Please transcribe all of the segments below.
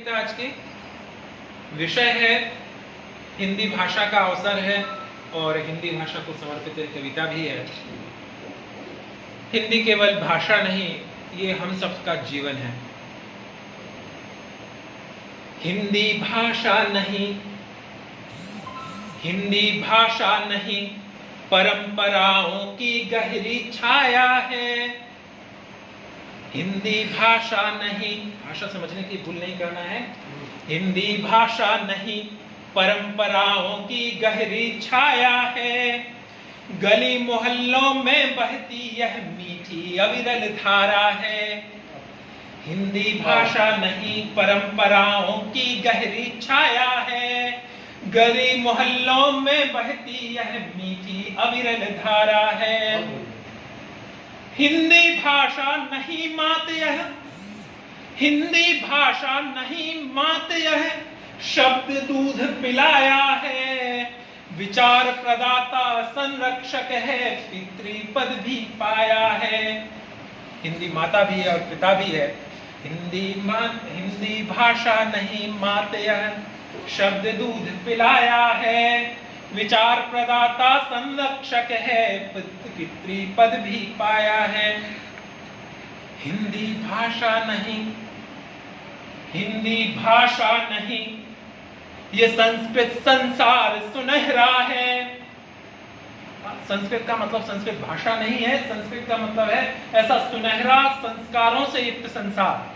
प्रासंगिकता आज की विषय है, हिंदी भाषा का अवसर है और हिंदी भाषा को समर्पित एक कविता भी है। हिंदी केवल भाषा नहीं, ये हम सबका जीवन है। हिंदी भाषा नहीं, हिंदी भाषा नहीं, परंपराओं की गहरी छाया है। हिंदी भाषा नहीं, भाषा समझने की भूल नहीं करना है। हिंदी भाषा नहीं, परंपराओं की गहरी छाया है। गली मोहल्लों में बहती यह मीठी अविरल धारा है। हिंदी भाषा नहीं, परंपराओं की गहरी छाया है। गली मोहल्लों में बहती यह मीठी अविरल धारा है। हिंदी भाषा नहीं मात यह, हिंदी भाषा नहीं मात यह, शब्द दूध पिलाया है। विचार प्रदाता संरक्षक है, पितृपद भी पाया है। हिंदी माता भी है और पिता भी है। हिंदी भाषा नहीं मात यह, शब्द दूध पिलाया है। विचार प्रदाता संरक्षक है, पितृपद भी पाया है। हिंदी भाषा नहीं, हिंदी भाषा नहीं, ये संस्कृत संसार सुनहरा है। संस्कृत का मतलब संस्कृत भाषा नहीं है, संस्कृत का मतलब है ऐसा सुनहरा संस्कारों से युक्त संसार।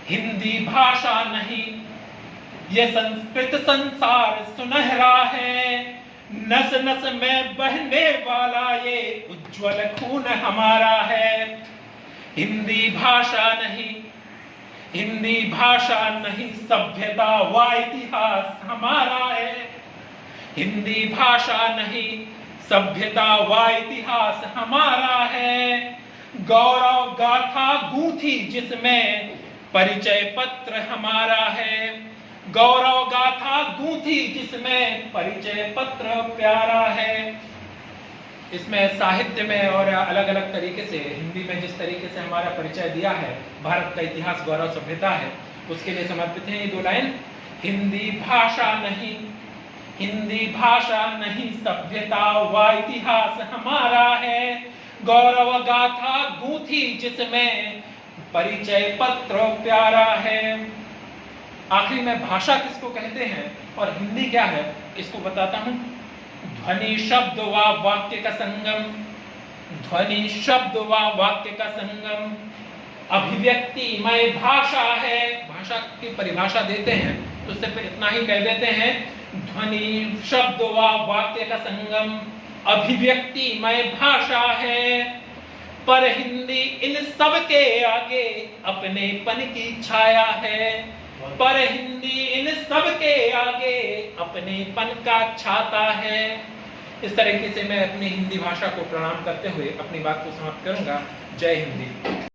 हिंदी भाषा नहीं, ये संस्कृत संसार सुनहरा है। नस नस में बहने वाला ये उज्जवल खून हमारा है। हिंदी भाषा नहीं, हिंदी भाषा नहीं, सभ्यता व इतिहास हमारा है। हिंदी भाषा नहीं, सभ्यता व इतिहास हमारा है। गौरव गाथा गूंथी जिसमें परिचय पत्र हमारा है। गौरव गाथा गूंथी जिसमें परिचय पत्र प्यारा है। इसमें साहित्य में और अलग अलग तरीके से हिंदी में जिस तरीके से हमारा परिचय दिया है, भारत का इतिहास गौरव सभ्यता है, उसके लिए समर्पित है ये दो लाइन। हिंदी भाषा नहीं, हिंदी भाषा नहीं, सभ्यता व इतिहास हमारा है। गौरव गाथा गूंथी जिसमें परिचय पत्र प्यारा है। आखिर में भाषा किसको कहते हैं और हिंदी क्या है, इसको बताता हूं। ध्वनि शब्द व वाक्य का संगम, ध्वनि शब्द व वाक्य का संगम, अभिव्यक्तिमय भाषा है। भाषा की परिभाषा देते हैं तो उससे इतना ही कह देते हैं, ध्वनि शब्द व वाक्य का संगम, अभिव्यक्तिमय भाषा है। पर हिंदी इन सब के आगे अपनेपन की छाया है। पर हिंदी इन सब के आगे अपनेपन का छाता है। इस तरीके से मैं अपनी हिंदी भाषा को प्रणाम करते हुए अपनी बात को समाप्त करूंगा। जय हिंदी।